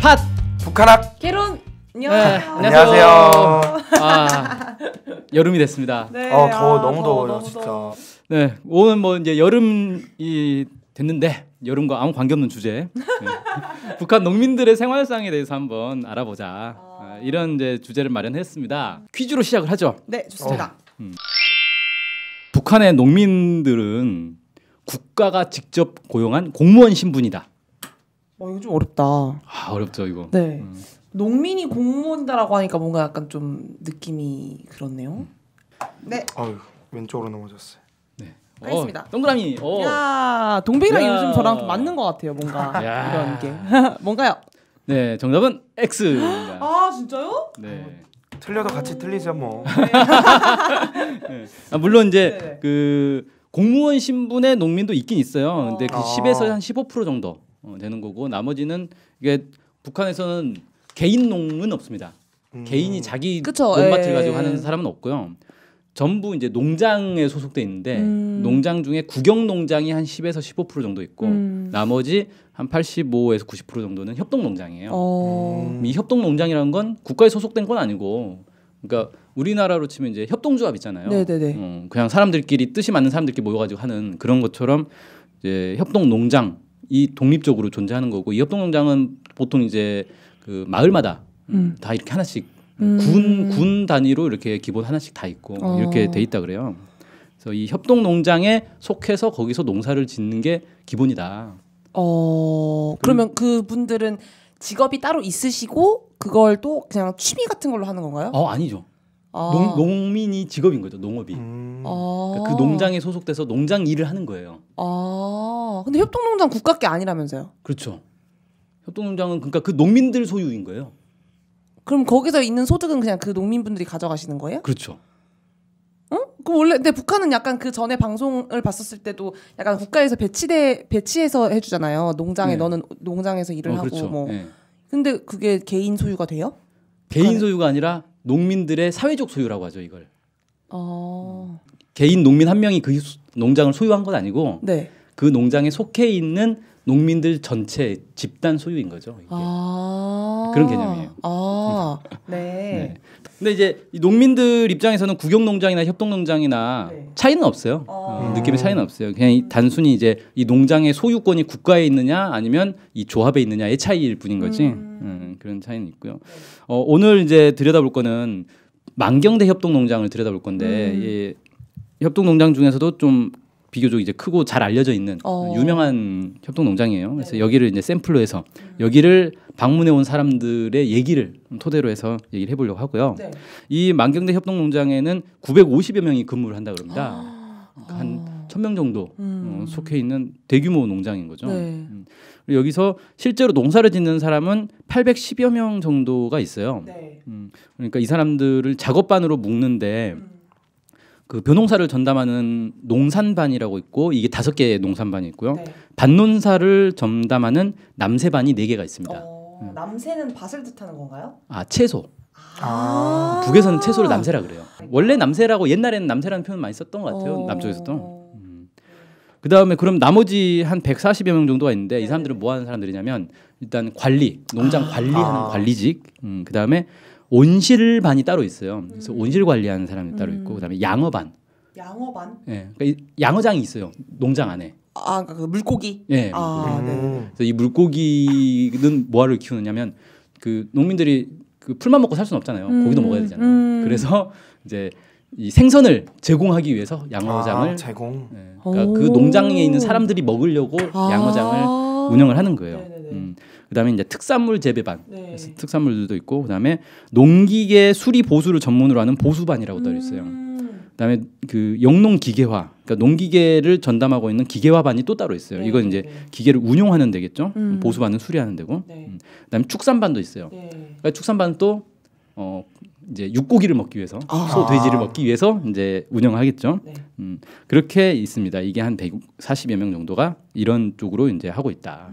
팟 북한학 개론 네, 안녕하세요. 아, 여름이 됐습니다. 네, 더워 너무 더워요 너무 진짜. 더워. 네, 오늘 뭐 이제 여름이 됐는데 여름과 아무 관계없는 주제. 네. 북한 농민들의 생활상에 대해서 한번 알아보자. 이런 이제 주제를 마련했습니다. 퀴즈로 시작을 하죠. 네, 좋습니다. 북한의 농민들은 국가가 직접 고용한 공무원 신분이다. 이거 좀 어렵다. 아, 어렵죠 이거. 네. 농민이 공무원이다라고 하니까 뭔가 약간 좀 느낌이 그렇네요. 네. 어휴, 왼쪽으로 넘어졌어요. 네. 하겠습니다. 동그라미. 야, 동백이랑 야. 요즘 저랑 좀 맞는 것 같아요. 뭔가 야. 이런 게. 뭔가요? 네, 정답은 X입니다. 아, 진짜요? 네. 틀려도 같이 틀리죠 뭐. 네. 아, 물론 이제 네네. 그 공무원 신분의 농민도 있긴 있어요. 근데 그 아. 10에서 한 15% 정도 되는 거고 나머지는 이게 북한에서는 개인 농은 없습니다. 개인이 자기 그쵸, 논밭을 예. 가지고 하는 사람은 없고요. 전부 이제 농장에 소속돼 있는데 농장 중에 국영 농장이 한 10에서 15% 정도 있고 나머지 한 85에서 90% 정도는 협동 농장이에요. 이 협동 농장이라는 건 국가에 소속된 건 아니고, 그러니까 우리나라로 치면 이제 협동조합 있잖아요. 네네네. 그냥 사람들끼리 뜻이 맞는 사람들끼리 모여가지고 하는 그런 것처럼 이제 협동 농장이 독립적으로 존재하는 거고, 이 협동 농장은 보통 이제 그 마을마다 다 이렇게 하나씩 군 단위로 이렇게 기본 하나씩 다 있고 이렇게 돼 있다 그래요. 그래서 이 협동 농장에 속해서 거기서 농사를 짓는 게 기본이다. 그러면 그분들은 직업이 따로 있으시고 그걸 또 그냥 취미 같은 걸로 하는 건가요? 아니죠. 농민이 직업인 거죠. 농업이. 그러니까 그 농장에 소속돼서 농장 일을 하는 거예요. 근데 협동농장 국가 게 아니라면서요? 그렇죠. 협동농장은 그러니까 그 농민들 소유인 거예요. 그럼 거기서 있는 소득은 그냥 그 농민분들이 가져가시는 거예요? 그렇죠. 그럼 원래 근데 북한은 약간 그 전에 방송을 봤었을 때도 약간 국가에서 배치해서 해주잖아요. 농장에 네. 너는 농장에서 일을 하고 그렇죠. 뭐. 네. 근데 그게 개인 소유가 돼요? 개인 소유가 아니라 농민들의 사회적 소유라고 하죠, 이걸. 개인 농민 한 명이 그 농장을 소유한 건 아니고 네. 그 농장에 속해 있는 농민들 전체 집단 소유인 거죠. 이게. 그런 개념이에요. 네. 네. 근데 이제 이 농민들 입장에서는 국영 농장이나 협동 농장이나 네. 차이는 없어요. 느낌의 차이는 없어요. 그냥 단순히 이제 이 농장의 소유권이 국가에 있느냐 아니면 이 조합에 있느냐의 차이일 뿐인 거지. 그런 차이는 있고요. 오늘 이제 들여다볼 거는 만경대 협동 농장을 들여다볼 건데 이 협동 농장 중에서도 좀 비교적 이제 크고 잘 알려져 있는 유명한 협동 농장이에요. 그래서 네. 여기를 이제 샘플로 해서 여기를 방문해 온 사람들의 얘기를 토대로 해서 얘기를 해보려고 하고요. 네. 이 만경대 협동 농장에는 950여 명이 근무를 한다 그럽니다. 한 1,000명 정도 속해 있는 대규모 농장인 거죠. 네. 그리고 여기서 실제로 농사를 짓는 사람은 810여 명 정도가 있어요. 네. 그러니까 이 사람들을 작업반으로 묶는데 그 벼농사를 전담하는 농산반이라고 있고 이게 5개의 농산반이 있고요. 네. 밭논사를 전담하는 남새반이 4개가 있습니다. 남새는 밭을 뜻하는 건가요? 채소. 북에서는 채소를 남새라 그래요. 원래 남새라고 옛날에는 남새라는 표현 많이 썼던 것 같아요. 남쪽에서도. 그 다음에 그럼 나머지 한 140여 명 정도가 있는데 이 사람들은 뭐 하는 사람들이냐면 일단 관리, 농장 관리하는 관리직. 그 다음에 온실반이 따로 있어요. 그래서 온실 관리하는 사람이 따로 있고 그다음에 양어반. 양어반? 예, 그러니까 양어장이 있어요. 농장 안에. 그러니까 그 물고기. 예. 네. 그래서 이 물고기는 뭐하를 키우느냐면 그 농민들이 그 풀만 먹고 살 수는 없잖아요. 고기도 먹어야 되잖아요. 그래서 이제 이 생선을 제공하기 위해서 양어장을 제공. 예, 그러니까 그 농장에 있는 사람들이 먹으려고 양어장을 운영을 하는 거예요. 그다음에 이제 특산물 재배반, 그래서 특산물들도 있고, 그다음에 농기계 수리 보수를 전문으로 하는 보수반이라고 따로 있어요. 그다음에 그 영농 기계화, 그러니까 농기계를 전담하고 있는 기계화반이 또 따로 있어요. 이건 이제 기계를 운용하는 데겠죠. 보수반은 수리하는 데고. 그다음에 축산반도 있어요. 그러니까 축산반은 또 이제 육고기를 먹기 위해서 소, 돼지를 먹기 위해서 이제 운영하겠죠. 그렇게 있습니다. 이게 한 140여 명 정도가 이런 쪽으로 이제 하고 있다.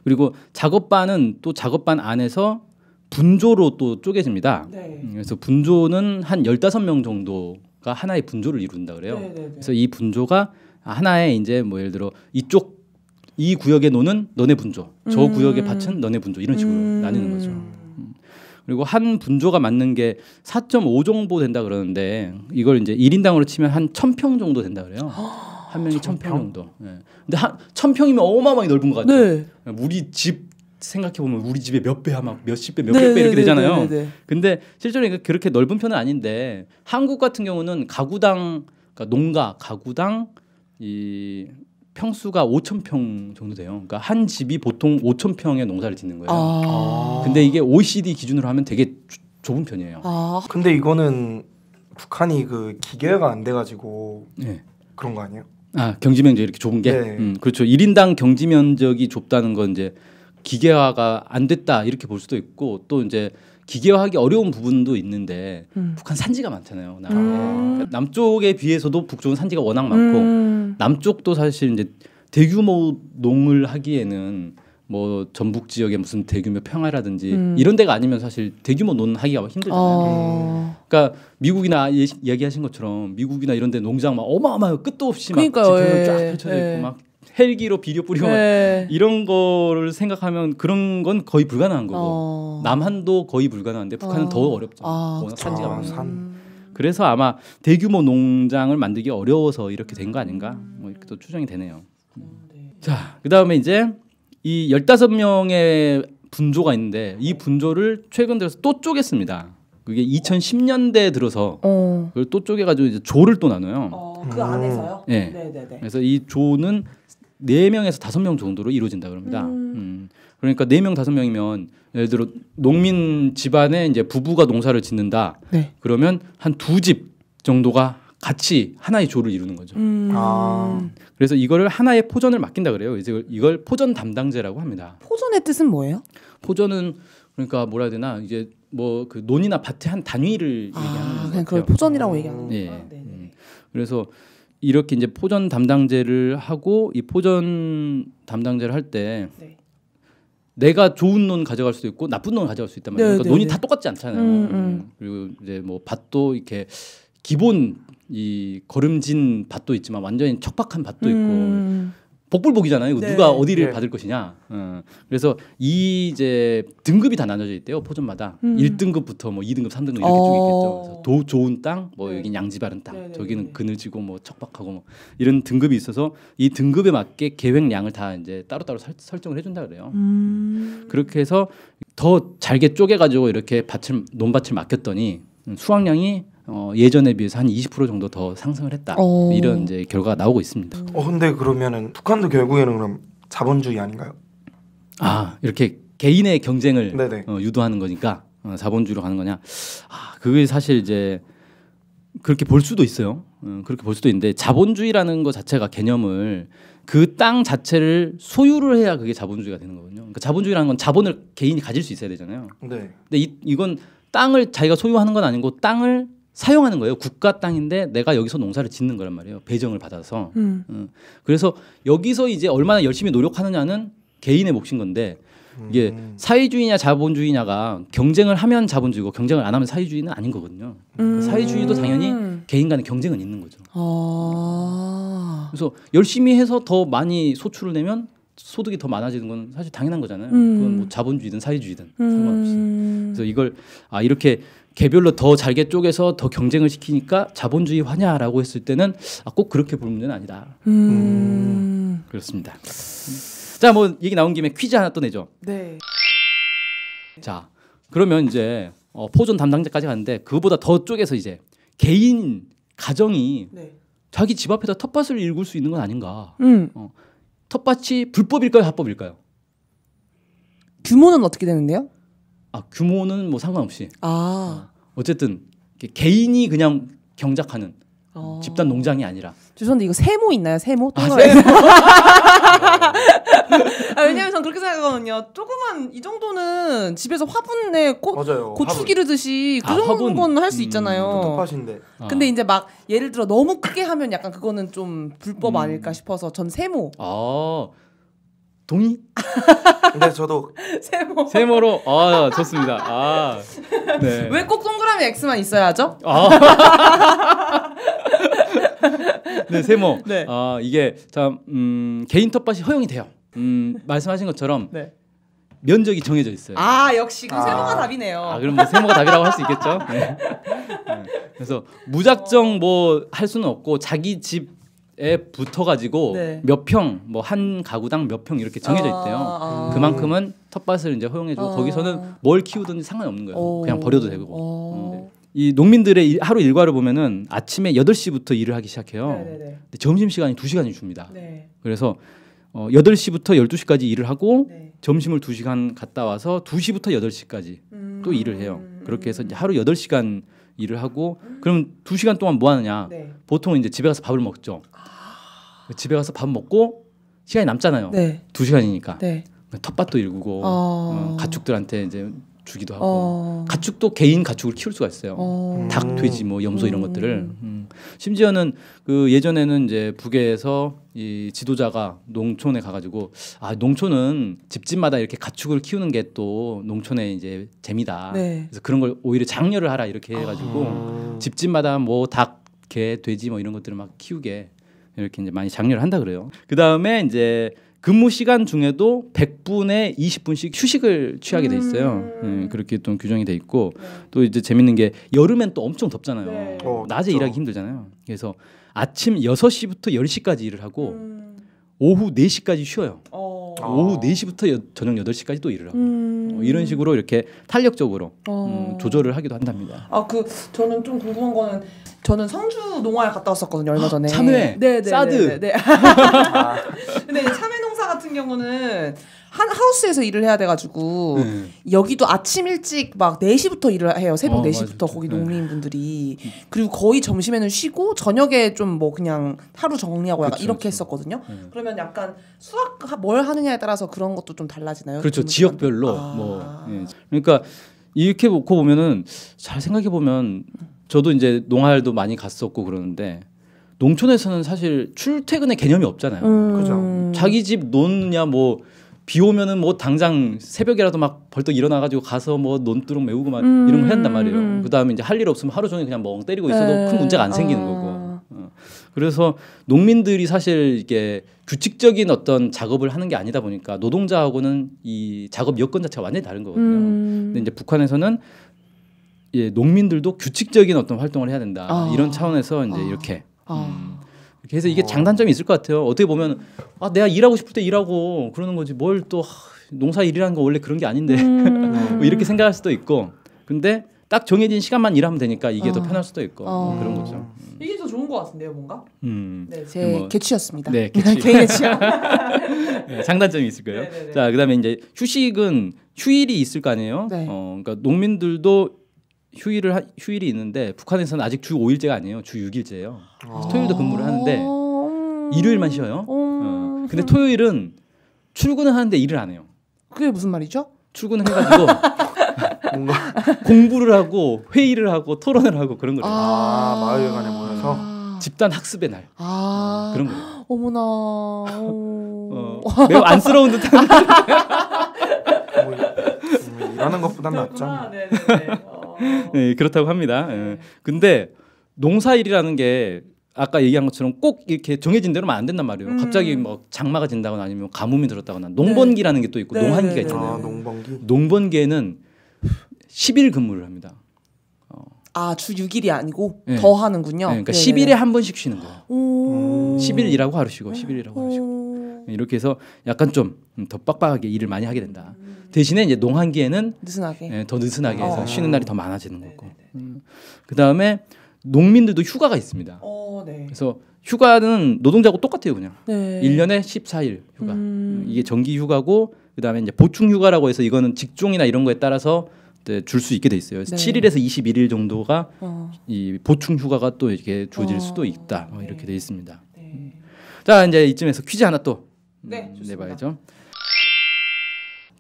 그리고 작업반은 또 작업반 안에서 분조로 또 쪼개집니다. 그래서 분조는 한 15명 정도가 하나의 분조를 이룬다 그래요. 그래서 이 분조가 하나의 이제 뭐 예를 들어 이쪽 이 구역의 노는 너네 분조, 저 구역의 밭은 너네 분조 이런 식으로 나뉘는 거죠. 그리고 한 분조가 맞는 게 4.5 정도 된다 그러는데 이걸 이제 1인당으로 치면 한 1,000평 정도 된다 그래요. 한 명이 1,000평 정도. 예. 근데 1,000평이면 어마어마하게 넓은 것 같아요. 네. 우리 집 생각해 보면 우리 집의 몇 배야 막 몇십 배, 몇백 배 이렇게 되잖아요. 근데 실제로 그렇게 넓은 편은 아닌데 한국 같은 경우는 가구당 그러니까 농가 가구당 이 평수가 5,000평 정도 돼요. 그러니까 한 집이 보통 5,000평의 농사를 짓는 거예요. 근데 이게 OECD 기준으로 하면 되게 좁은 편이에요. 근데 이거는 북한이 그 기계화가 안 돼가지고 네. 그런 거 아니에요? 경지 면적이 이렇게 좁은 게? 네. 그렇죠. 1인당 경지 면적이 좁다는 건 이제 기계화가 안 됐다 이렇게 볼 수도 있고 또 이제 기계화하기 어려운 부분도 있는데 북한 산지가 많잖아요. 나라에. 남쪽에 비해서도 북쪽은 산지가 워낙 많고 남쪽도 사실 이제 대규모 농을 하기에는 뭐 전북 지역에 무슨 대규모 평화라든지 이런 데가 아니면 사실 대규모 논 하기가 힘들잖아요. 그러니까 미국이나 이야기하신 것처럼 미국이나 이런 데 농장 막 어마어마하고 끝도 없이 막 지평선 쫙 펼쳐져 있고 막 헬기로 비료 뿌리고 이런 거를 생각하면 그런 건 거의 불가능한 거고 남한도 거의 불가능한데 북한은 더 어렵죠. 워낙 산지가 많아서. 그래서 아마 대규모 농장을 만들기 어려워서 이렇게 된 거 아닌가 뭐 이렇게 또 추정이 되네요. 자, 그다음에 이제 이 15명의 분조가 있는데 이 분조를 최근 들어서 또 쪼갰습니다. 그게 2010년대에 들어서 그걸 또 쪼개가지고 이제 조를 또 나눠요. 그 안에서요? 네. 네네네. 그래서 이 조는 4명에서 5명 정도로 이루어진다 그럽니다. 그러니까 4명, 5명이면 예를 들어 농민 집안에 이제 부부가 농사를 짓는다. 네. 그러면 한 2집 정도가 같이 하나의 조를 이루는 거죠. 그래서 이거를 하나의 포전을 맡긴다 그래요. 이걸 포전 담당제라고 합니다. 포전의 뜻은 뭐예요? 포전은 그러니까 뭐라 해야 되나 이제 뭐 그 논이나 밭의 한 단위를 얘기하는 것 그냥 그걸 같아요. 포전이라고 얘기하는 거예요. 네. 그래서 이렇게 이제 포전 담당제를 하고 이 포전 담당제를 할 때 내가 좋은 논 가져갈 수도 있고 나쁜 논 가져갈 수 있단 말이에요. 그러니까 논이 다 똑같지 않잖아요. 그리고 이제 뭐 밭도 이렇게 기본 이 거름진 밭도 있지만 완전히 척박한 밭도 있고 복불복이잖아요. 누가 어디를 받을 것이냐. 그래서 이 이제 등급이 다 나눠져 있대요. 포전마다 1등급부터 뭐 2등급, 3등급 이렇게 쭉 있겠죠. 그래서 좋은 땅, 뭐 여기 양지 바른 땅, 저기는 그늘지고 뭐 척박하고 뭐 이런 등급이 있어서 이 등급에 맞게 계획량을 다 이제 따로따로 설정을 해준다 그래요. 그렇게 해서 더 잘게 쪼개가지고 이렇게 논밭을 맡겼더니 수확량이 예전에 비해서 한 20% 정도 더 상승을 했다. 이런 이제 결과가 나오고 있습니다. 근데 그러면은 북한도 결국에는 그럼 자본주의 아닌가요? 이렇게 개인의 경쟁을 유도하는 거니까 자본주의로 가는 거냐? 그게 사실 이제 그렇게 볼 수도 있어요. 그렇게 볼 수도 있는데 자본주의라는 것 자체가 개념을 그 땅 자체를 소유를 해야 그게 자본주의가 되는 거거든요. 그러니까 자본주의라는 건 자본을 개인이 가질 수 있어야 되잖아요. 근데 이건 땅을 자기가 소유하는 건 아니고 땅을 사용하는 거예요. 국가 땅인데 내가 여기서 농사를 짓는 거란 말이에요. 배정을 받아서. 그래서 여기서 이제 얼마나 열심히 노력하느냐는 개인의 몫인 건데 이게 사회주의냐 자본주의냐가 경쟁을 하면 자본주의고 경쟁을 안 하면 사회주의는 아닌 거거든요. 사회주의도 당연히 개인 간의 경쟁은 있는 거죠. 그래서 열심히 해서 더 많이 소출을 내면 소득이 더 많아지는 건 사실 당연한 거잖아요. 그건 뭐 자본주의든 사회주의든 상관없이. 그래서 이걸 이렇게 개별로 더 잘게 쪼개서 더 경쟁을 시키니까 자본주의화냐라고 했을 때는 꼭 그렇게 볼 문제는 아니다. 그렇습니다. 자, 뭐 얘기 나온 김에 퀴즈 하나 또 내죠. 네. 자, 그러면 이제 포전 담당자까지 갔는데 그거보다 더 쪼개서 이제 개인 가정이 자기 집 앞에다 텃밭을 일굴 수 있는 건 아닌가? 텃밭이 불법일까요, 합법일까요? 규모는 어떻게 되는데요? 규모는 뭐 상관없이. 어쨌든 개인이 그냥 경작하는 집단 농장이 아니라. 죄송한데 이거 세모 있나요? 세모? 세모. 왜냐면 전 그렇게 생각하거든요. 조그만 이 정도는 집에서 화분에 고추 기르듯이 그 정도는 건 할 수 있잖아요. 텃밭인데. 근데 이제 막 예를 들어 너무 크게 하면 약간 그거는 좀 불법 아닐까 싶어서 전 세모. 동의? 근데 저도 세모로 좋습니다. 네. 왜 꼭 동그라미 X만 있어야죠? 네, 세모. 이게 참 개인 텃밭이 허용이 돼요. 말씀하신 것처럼 네. 면적이 정해져 있어요. 아 역시 그 세모가 답이네요. 아 그럼 뭐 세모가 답이라고 할 수 있겠죠. 네. 그래서 무작정 뭐 할 수는 없고 자기 집에 붙어가지고 네. 몇 평, 뭐 한 가구당 몇 평 이렇게 정해져 있대요. 그만큼은 텃밭을 이제 허용해주고 거기서는 뭘 키우든지 상관없는 거예요. 그냥 버려도 되고. 이 농민들의 하루 일과를 보면은 아침에 8시부터 일을 하기 시작해요. 근데 점심 시간이 2시간이 줍니다. 네. 그래서 8시부터 12시까지 일을 하고 네. 점심을 2시간 갔다 와서 2시부터 8시까지 또 일을 해요. 그렇게 해서 이제 하루 8시간 일을 하고 그럼 2시간 동안 뭐 하느냐? 네. 보통 이제 집에 가서 밥을 먹죠. 집에 가서 밥 먹고 시간이 남잖아요. 네. 2시간이니까. 네. 텃밭도 일구고 가축들한테 이제 주기도 하고 가축도 개인 가축을 키울 수가 있어요. 닭, 돼지, 뭐 염소 이런 것들을 심지어는 그 예전에는 이제 북에서 이 지도자가 농촌에 가가지고 아 농촌은 집집마다 이렇게 가축을 키우는 게 또 농촌의 이제 재미다. 네. 그래서 그런 걸 오히려 장려를 하라 이렇게 해가지고 집집마다 뭐 닭, 개, 돼지 뭐 이런 것들을 막 키우게 이렇게 이제 많이 장려를 한다 그래요. 그 다음에 이제 근무 시간 중에도 100분에 20분씩 휴식을 취하게 돼 있어요. 그렇게 또 규정이 돼 있고 또 이제 재밌는 게 여름엔 또 엄청 덥잖아요. 네. 낮에 그렇죠. 일하기 힘들잖아요. 그래서 아침 6시부터 10시까지 일을 하고 오후 4시까지 쉬어요. 오후 4시부터 저녁 8시까지 또 일을 하고 이런 식으로 이렇게 탄력적으로 조절을 하기도 한답니다. 아, 저는 좀 궁금한 거는 저는 성주 농화에 갔다 왔었거든요 얼마 전에. 참외, 네네, 사드. 네. 근데 참외 농사 같은 경우는 한 하우스에서 일을 해야 돼가지고 여기도 아침 일찍 막 4시부터 일을 해요. 새벽 4시부터 맞아. 거기 농민분들이. 그리고 거의 점심에는 쉬고 저녁에 좀 뭐 그냥 하루 정리하고 약간 그쵸, 이렇게 했었거든요. 그러면 약간 수학 뭘 하느냐에 따라서 그런 것도 좀 달라지나요? 그렇죠. 지역별로 그러니까 이렇게 놓고 보면은 잘 생각해 보면 저도 이제 농활도 많이 갔었고 그러는데 농촌에서는 사실 출퇴근의 개념이 없잖아요. 그죠. 자기 집 논냐 뭐 비 오면은 뭐 당장 새벽이라도 막 벌떡 일어나가지고 가서 뭐 논두렁 메우고 막 이런 거 해야 한단 말이에요. 그 다음에 이제 할 일 없으면 하루 종일 그냥 멍 때리고 있어도 큰 문제가 안 생기는 거고. 그래서 농민들이 사실 이게 규칙적인 어떤 작업을 하는 게 아니다 보니까 노동자하고는 이 작업 여건 자체가 완전히 다른 거거든요. 근데 이제 북한에서는 예, 농민들도 규칙적인 어떤 활동을 해야 된다. 이런 차원에서 이제 이렇게. 그래서 이게 장단점이 있을 것 같아요. 어떻게 보면 내가 일하고 싶을 때 일하고 그러는 거지 뭘 또 농사 일이라는 거 원래 그런 게 아닌데 뭐 이렇게 생각할 수도 있고. 근데 딱 정해진 시간만 일하면 되니까 이게 더 편할 수도 있고 그런 거죠. 이게 더 좋은 것 같은데요, 뭔가? 네, 제 개취였습니다. 네, 개취. 개의 취향. 네, 장단점이 있을 거예요. 네네네. 자, 그다음에 이제 휴식은 휴일이 있을 거 아니에요. 네. 그러니까 농민들도 휴일이 있는데 북한에서는 아직 주 5일제가 아니에요. 주 6일제예요. 토요일도 근무를 하는데 일요일만 쉬어요. 근데 토요일은 출근을 하는데 일을 안 해요. 그게 무슨 말이죠? 출근을 해가지고 뭔가 공부를 하고 회의를 하고 토론을 하고 그런 거예요. 마을회관에 모여서 집단 학습의 날 그런 거예요. 어머나. 매우 안쓰러운 듯한. 일하는 것보단 낫죠. 네, 그렇다고 합니다. 근데 농사일이라는 게 아까 얘기한 것처럼 꼭 이렇게 정해진 대로만 안 된단 말이에요. 갑자기 뭐 장마가 진다거나 아니면 가뭄이 들었다거나 농번기라는 게 또 있고 농한기가 있잖아요. 농번기에는 10일 근무를 합니다. 주 6일이 아니고 더 하는군요. 그러니까 10일에 한 번씩 쉬는 거예요. 10일 일하고 하루 쉬고 10일 일하고 하루 쉬고 이렇게 해서 약간 좀 더 빡빡하게 일을 많이 하게 된다. 대신에 이제 농한기에는 느슨하게 더 느슨하게 해서 쉬는 날이 더 많아지는 거고. 그 다음에 농민들도 휴가가 있습니다. 네. 그래서 휴가는 노동자하고 똑같아요, 그냥. 네. 1년에 14일 휴가. 이게 정기 휴가고 그다음에 이제 보충 휴가라고 해서 이거는 직종이나 이런 거에 따라서 줄 수 있게 돼 있어요. 그래서 7일에서 21일 정도가 이 보충 휴가가 또 이렇게 주어질 수도 있다. 이렇게 돼 있습니다. 자, 이제 이쯤에서 퀴즈 하나 또 내봐야죠.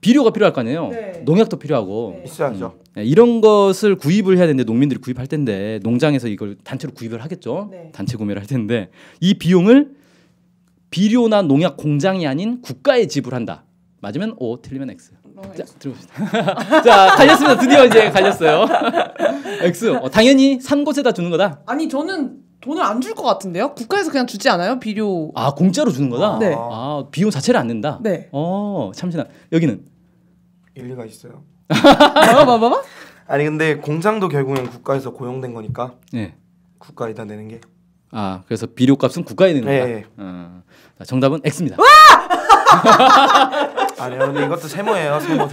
비료가 필요할 거 아니에요. 농약도 필요하고 있어야죠. 이런 것을 구입을 해야 되는데 농민들이 구입할 텐데 농장에서 이걸 단체로 구입을 하겠죠. 단체 구매를 할 텐데 이 비용을 비료나 농약 공장이 아닌 국가에 지불한다. 맞으면 O, 틀리면 X. 자, 들어봅시다. 자, 갈렸습니다. 드디어 이제 갈렸어요. X. 당연히 산 곳에다 주는 거다. 아니 저는 돈을 안 줄 것 같은데요? 국가에서 그냥 주지 않아요? 비료. 아 공짜로 주는 거다? 네. 아 비용 자체를 안 낸다? 네. 참신한. 여기는 일리가 있어요. 뭐? 아니 근데 공장도 결국엔 국가에서 고용된 거니까 네. 국가에다 내는 게. 아 그래서 비료값은 국가에 내는 거다. 네. 자, 정답은 X입니다. 아니요, 근데 이것도 세모예요. 세모.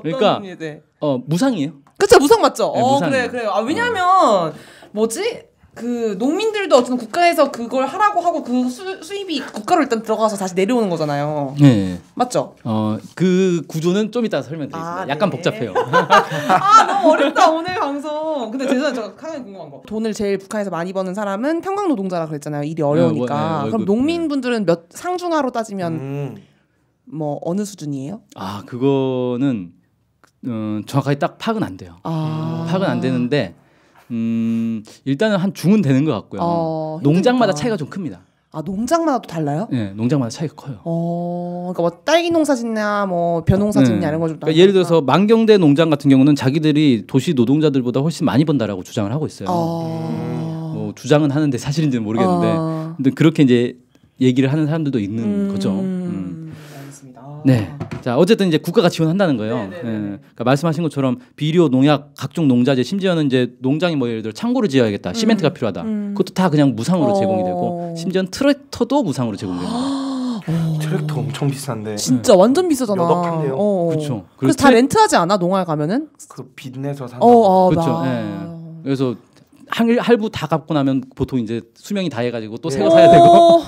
그러니까 네. 무상이에요. 그쵸, 무상 맞죠? 네, 무상이에요. 그래요. 아 왜냐면 뭐지? 그 농민들도 어쨌든 국가에서 그걸 하라고 하고 그 수입이 국가로 일단 들어가서 다시 내려오는 거잖아요. 네. 맞죠? 그 구조는 좀 이따 설명드리겠습니다. 아, 약간 네. 복잡해요. 아 너무 어렵다 오늘 방송. 근데 죄송해요, 저 하나 궁금한 거. 돈을 제일 북한에서 많이 버는 사람은 평강 노동자라 그랬잖아요. 일이 어려우니까. 월급, 그럼 농민분들은 몇 상중하로 따지면 뭐 어느 수준이에요? 아 그거는 정확하게 딱 파악은 안 돼요. 파악은 안 되는데 일단은 한 중은 되는 것 같고요. 농장마다 차이가 좀 큽니다. 아 농장마다 또 달라요? 네, 농장마다 차이가 커요. 그러니까 뭐 딸기 농사 짓냐, 뭐 벼농사 짓냐 이런 거 좀. 그러니까 예를 들어서 만경대 농장 같은 경우는 자기들이 도시 노동자들보다 훨씬 많이 번다라고 주장을 하고 있어요. 뭐 주장은 하는데 사실인지는 모르겠는데, 근데 그렇게 이제 얘기를 하는 사람들도 있는 거죠. 알겠습니다. 네. 자, 어쨌든 이제 국가가 지원한다는 거예요. 그러니까 말씀하신 것처럼 비료, 농약, 각종 농자재, 심지어는 이제 농장이 뭐 예를 들어 창고를 지어야겠다, 시멘트가 필요하다. 그것도 다 그냥 무상으로 제공이 되고, 심지어는 트랙터도 무상으로 제공됩니다. 트랙터 엄청 비싼데. 진짜 완전 비싸잖아. 몇 억한데요. 그렇죠. 그래서 다 렌트하지 않아? 농활 가면은? 그 빚내서 산다. 그렇죠. 그래서 할부 다 갚고 나면 보통 이제 수명이 다 해가지고 또 새 거 사야 되고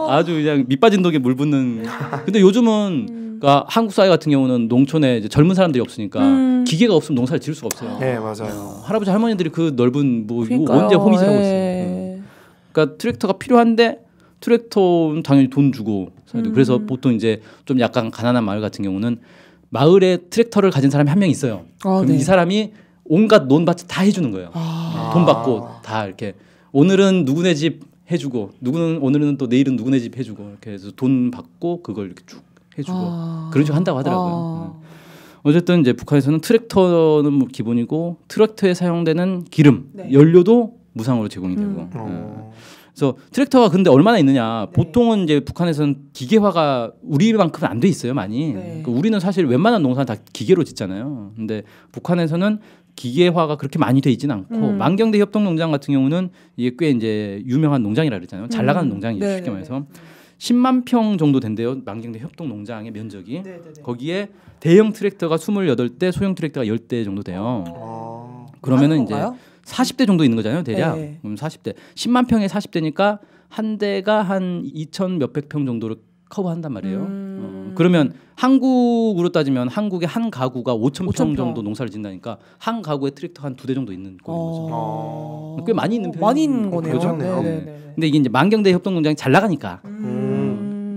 아주 그냥 밑빠진 독에 물 붓는. 근데 요즘은 그러니까 한국 사회 같은 경우는 농촌에 이제 젊은 사람들이 없으니까 기계가 없으면 농사를 지을 수가 없어요. 네 맞아요. 할아버지 할머니들이 그 넓은 뭐 이거 그러니까요. 언제 호미질하고 있어요. 그러니까 트랙터가 필요한데 트랙터는 당연히 돈 주고 사야 되고. 그래서 보통 이제 좀 약간 가난한 마을 같은 경우는 마을에 트랙터를 가진 사람이 한 명 있어요. 그럼 이 사람이 온갖 논밭 다 해주는 거예요. 돈 받고 다 이렇게 오늘은 누구네 집 해주고 오늘은 또 내일은 누구네 집 해주고 이렇게 해서 돈 받고 그걸 이렇게 쭉 해주고 그런 식으로 한다고 하더라고요. 어쨌든 이제 북한에서는 트랙터는 뭐 기본이고 트랙터에 사용되는 기름, 연료도 무상으로 제공이 되고. 그래서 트랙터가 근데 얼마나 있느냐? 보통은 이제 북한에서는 기계화가 우리만큼은 안 돼 있어요, 많이. 그러니까 우리는 사실 웬만한 농사는 다 기계로 짓잖아요. 근데 북한에서는 기계화가 그렇게 많이 돼 있지는 않고 만경대 협동농장 같은 경우는 이게 꽤 이제 유명한 농장이라 그랬잖아요. 잘 나가는 농장이죠, 쉽게 말해서. 10만 평 정도 된대요. 만경대 협동농장의 면적이. 거기에 대형 트랙터가 28대, 소형 트랙터가 10대 정도 돼요. 그러면은 이제 40대 정도 있는 거잖아요, 대략. 그럼 40대. 10만 평에 40대니까 한 대가 한 2천 몇백 평 정도를 커버한단 말이에요. 그러면 한국으로 따지면 한국의 한 가구가 5천 평 정도 농사를 짓는다니까 한 가구에 트랙터 한 2대 정도 있는 꼴인 거죠. 꽤 많이 있는 편이에요. 많이 있는 거네요. 그렇네요. 근데 이게 이제 만경대 협동농장이 잘 나가니까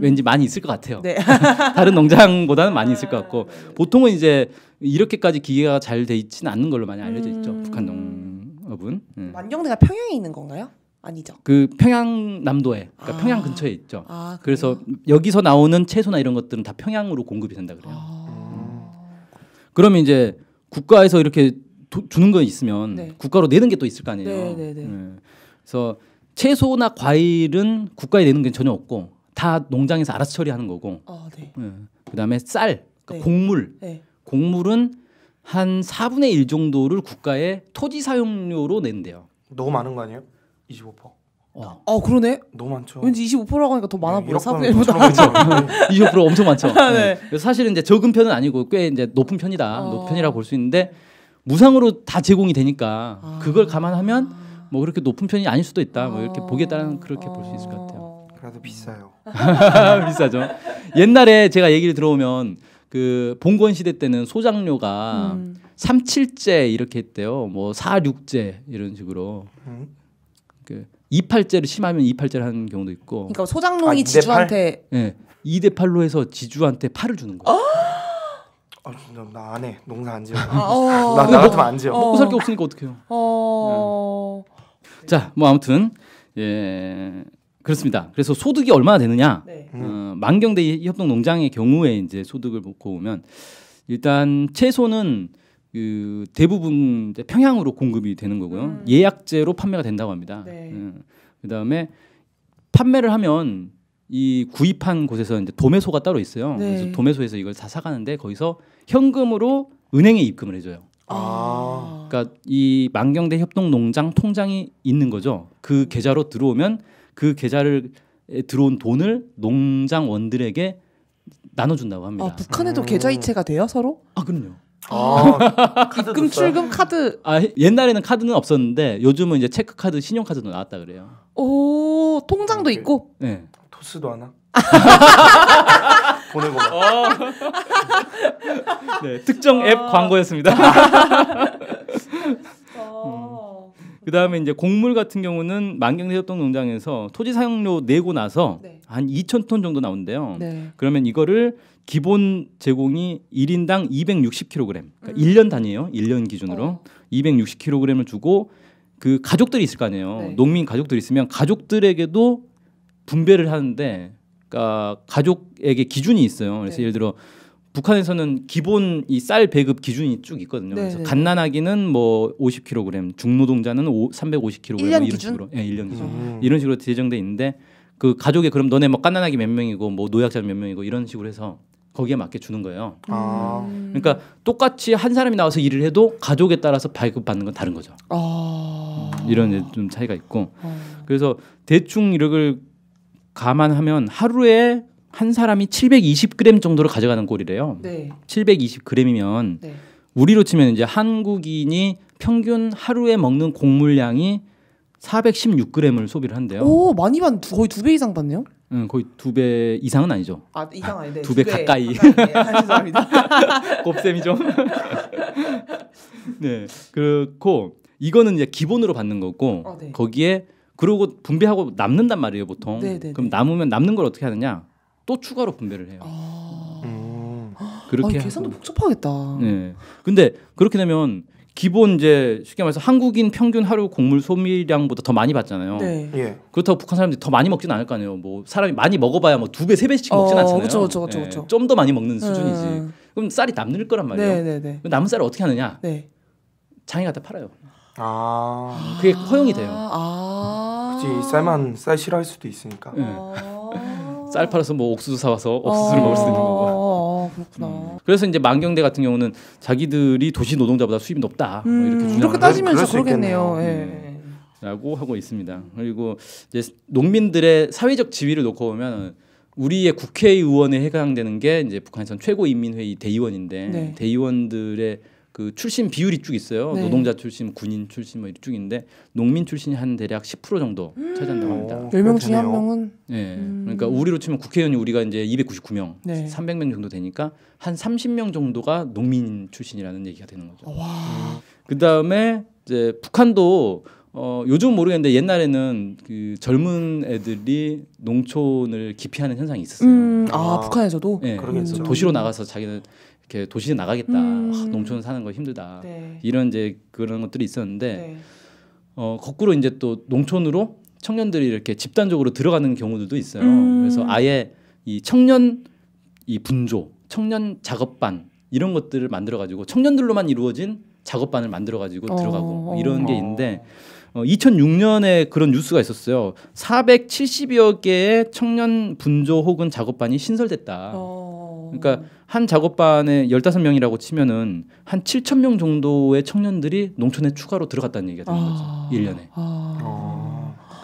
왠지 많이 있을 것 같아요. 네. 다른 농장보다는 많이 있을 것 같고 보통은 이제 이렇게까지 기계가 잘 돼 있지는 않는 걸로 많이 알려져 있죠. 북한 농업은. 만경대가 평양에 있는 건가요? 아니죠. 그 평양남도에, 그러니까 평양 근처에 있죠. 그래서 여기서 나오는 채소나 이런 것들은 다 평양으로 공급이 된다 그래요. 그러면 이제 국가에서 이렇게 주는 거 있으면 국가로 내는 게 또 있을 거 아니에요. 그래서 채소나 과일은 국가에 내는 게 전혀 없고 다 농장에서 알아서 처리하는 거고. 그다음에 쌀, 그러니까 곡물은 한 4분의 1 정도를 국가에 토지 사용료로 낸대요. 너무 많은 거 아니에요? 25%. 그러네. 너무 많죠. 왠지 25%라고 하니까 더 많아 보여. 4분의 1보다. 25% 엄청 많죠. 그래서 사실은 이제 적은 편은 아니고 꽤 이제 높은 편이다. 높은 편이라고 볼 수 있는데 무상으로 다 제공이 되니까 그걸 감안하면 뭐 그렇게 높은 편이 아닐 수도 있다. 뭐 이렇게 보기에 따라서 그렇게 볼 수 있을 것 같아요. 그래도 비싸요. 비싸죠. 옛날에 제가 얘기를 들어오면 그 봉건 시대 때는 소장료가 3.7제 이렇게 했대요. 뭐 4.6제 이런 식으로. 그 2.8제를 심하면 2.8제를 하는 경우도 있고. 그러니까 소장농이 지주한테 2대 8로 해서 지주한테 8을 주는 거예요. 나 안 해. 농사 안 지어. 나 같으면 안 지어. 먹고 살 게 없으니까 어떡해요. 자, 뭐 아무튼 그렇습니다. 그래서 소득이 얼마나 되느냐? 만경대 협동농장의 경우에 이제 소득을 보고 보면 일단 채소는 그 대부분 이제 평양으로 공급이 되는 거고요. 예약제로 판매가 된다고 합니다. 네. 그다음에 판매를 하면 이 구입한 곳에서 이제 도매소가 따로 있어요. 네. 그래서 도매소에서 이걸 다 사가는데 거기서 현금으로 은행에 입금을 해줘요. 그러니까 이 만경대 협동농장 통장이 있는 거죠. 그 계좌로 들어오면 그 계좌를 들어온 돈을 농장원들에게 나눠준다고 합니다. 북한에도 계좌이체가 돼요 서로? 그럼요. 입금 출금 카드. 옛날에는 카드는 없었는데 요즘은 이제 체크카드, 신용카드도 나왔다 그래요. 오, 통장도 있고. 네. 토스도 하나? 보내고. 네, 특정 앱 광고였습니다. 그다음에 이제 곡물 같은 경우는 만경대 협동농장에서 토지 사용료 내고 나서 한 2,000톤 정도 나온대요. 그러면 이거를 기본 제공이 1인당 260kg, 그러니까 1년 단위예요. 1년 기준으로 260kg을 주고 그 가족들이 있을 거 아니에요. 농민 가족들이 있으면 가족들에게도 분배를 하는데, 그러니까 가족에게 기준이 있어요. 그래서 예를 들어 북한에서는 기본 이 쌀 배급 기준이 쭉 있거든요. 그래서 갓난아기는 뭐 50kg, 중노동자는 350kg 1년 이런 기준? 식으로, 일년 기준 이런 식으로 제정돼 있는데 그 가족에 그럼 너네 뭐 갓난아기 몇 명이고 뭐 노약자 몇 명이고 이런 식으로 해서 거기에 맞게 주는 거예요. 그러니까 똑같이 한 사람이 나와서 일을 해도 가족에 따라서 발급받는 건 다른 거죠. 이런 좀 차이가 있고 그래서 대충 이걸 감안하면 하루에 한 사람이 720g 정도를 가져가는 꼴이래요. 720g이면 우리로 치면 이제 한국인이 평균 하루에 먹는 곡물량이 416g을 소비를 한대요. 오, 많이 거의 2배 이상 받네요. 거의 2배 이상은 아니죠. 이상 아닌데. 2배 가까이. 죄송합니다. 곱셈이죠. 네, 그렇고 이거는 이제 기본으로 받는 거고 거기에 그러고 분배하고 남는단 말이에요, 보통. 그럼 남는 걸 어떻게 하느냐? 또 추가로 분배를 해요. 그렇게 계산도 복잡하겠다. 네. 근데 그렇게 되면 기본 이제 쉽게 말해서 한국인 평균 하루 곡물 소비량보다 더 많이 받잖아요. 그렇다고 북한 사람들이 더 많이 먹진 않을 거 아니에요. 뭐 사람이 많이 먹어봐야 뭐 2배, 3배씩 먹진 않잖아요. 그렇죠. 좀 더 많이 먹는 수준이지. 그럼 쌀이 남는 거란 말이에요. 그럼 남은 쌀을 어떻게 하느냐? 장에 갖다 팔아요. 그게 허용이 돼요. 그치, 쌀 싫어할 수도 있으니까. 쌀 팔아서 뭐 옥수수 사와서 옥수수를 먹을 수 있는 거고. 그렇구나. 그래서 이제 만경대 같은 경우는 자기들이 도시 노동자보다 수입이 높다. 뭐 이렇게 이렇게 따지면 진짜 그러겠네요. 라고 하고 있습니다. 그리고 이제 농민들의 사회적 지위를 놓고 보면 우리의 국회의원에 해당되는 게 이제 북한에서는 최고인민회의 대의원인데 대의원들의 그 출신 비율이 쭉 있어요. 노동자 출신, 군인 출신 뭐 이렇게 쭉 있는데 농민 출신이 한 대략 10% 정도 차지한다고 합니다. 10명 중에 한 명은? 그러니까 우리로 치면 국회의원이 우리가 이제 299명, 300명 정도 되니까 한 30명 정도가 농민 출신이라는 얘기가 되는 거죠. 그다음에 이제 북한도 요즘 모르겠는데 옛날에는 그 젊은 애들이 농촌을 기피하는 현상이 있었어요. 북한에서도? 그래서 도시로 나가서 자기는 이렇게 도시에 나가겠다. 농촌 사는 거 힘들다. 이런 이제 그런 것들이 있었는데 거꾸로 이제 또 농촌으로 청년들이 이렇게 집단적으로 들어가는 경우들도 있어요. 그래서 아예 이 청년 이 분조, 청년 작업반 이런 것들을 만들어 가지고 청년들로만 이루어진 작업반을 만들어 가지고 들어가고 이런 게 있는데 2006년에 그런 뉴스가 있었어요. 470여 개의 청년 분조 혹은 작업반이 신설됐다. 그러니까 한 작업반에 15명이라고 치면은 한 7,000명 정도의 청년들이 농촌에 추가로 들어갔다는 얘기가 되는 거죠. 1년에.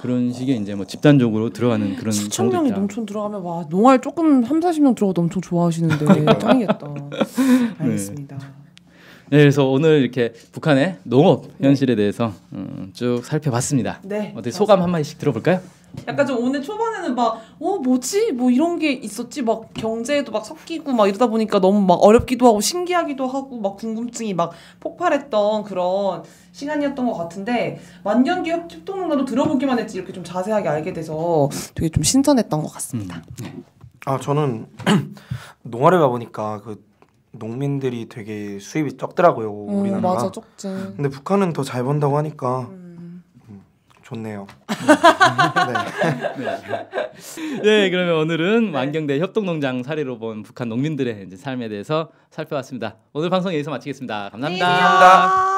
그런 식의 이제 뭐 집단적으로 들어가는 그런 7,000명이 농촌 들어가면 와 농활 조금 3-40명 들어가도 엄청 좋아하시는데 짱이겠다. 알겠습니다. 네, 그래서 오늘 이렇게 북한의 농업 현실에 대해서 쭉 살펴봤습니다. 어떻게 소감 한 마디씩 들어볼까요? 약간 좀 오늘 초반에는 막 뭐지? 뭐 이런 게 있었지? 막 경제도 막 섞이고 막 이러다 보니까 너무 막 어렵기도 하고 신기하기도 하고 막 궁금증이 막 폭발했던 그런 시간이었던 것 같은데 만경대 협동농단도 들어보기만 했지 이렇게 좀 자세하게 알게 돼서 되게 좀 신선했던 것 같습니다. 저는 농활에 가보니까 그 농민들이 되게 수입이 적더라고요. 우리나라가. 맞아, 적지. 근데 북한은 더 잘 번다고 하니까 좋네요. 네, 그러면 오늘은 완경대 협동농장 사례로 본 북한 농민들의 이제 삶에 대해서 살펴봤습니다. 오늘 방송 여기서 마치겠습니다. 감사합니다. 감사합니다.